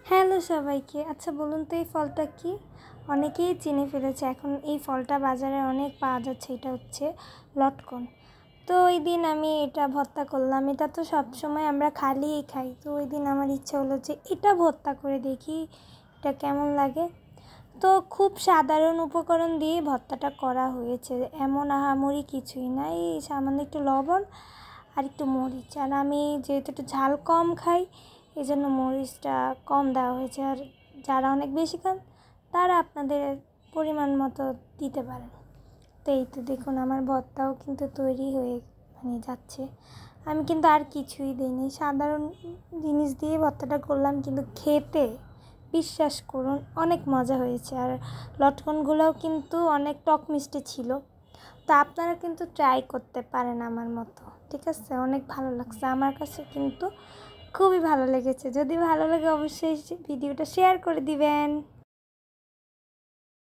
Hello সবাইকে। আচ্ছা বলুন তো এই ফলটা কি? অনেকেই চিনে ফেলেছে। এখন এই ফলটা বাজারে অনেক পাওয়া যাচ্ছে। এটা হচ্ছে লটকন। তো ওই দিন আমি এটা ভর্তা করলাম। এটা তো সবসময় আমরা খালিই খাই। তো ওই দিন আমার ইচ্ছা হলো যে এটা ভর্তা করে দেখি এটা কেমন লাগে। তো খুব সাধারণ উপকরণ দিয়ে ভর্তাটা করা হয়েছে। এমন আহামরি কিছুই না। এই সামান্য একটু লবণ আর একটু মরিচ। আর আমি যেহেতু একটু ঝাল কম খাই এই জন্য মরিচটা কম দেওয়া হয়েছে। আর যারা অনেক বেশি খান তারা আপনাদের পরিমাণ মতো দিতে পারেন। তো এই তো দেখুন আমার ভর্তাও কিন্তু তৈরি হয়ে যাচ্ছে। আমি কিন্তু আর কিছুই দিইনি, সাধারণ জিনিস দিয়ে ভর্তাটা করলাম, কিন্তু খেতে বিশ্বাস করুন অনেক মজা হয়েছে। আর লটকনগুলোও কিন্তু অনেক টক মিষ্টি ছিল। তো আপনারা কিন্তু ট্রাই করতে পারেন আমার মতো, ঠিক আছে? অনেক ভালো লাগছে আমার কাছে, কিন্তু খুবই ভালো লেগেছে। যদি ভালো লাগে অবশ্যই ভিডিওটা শেয়ার করে দিবেন।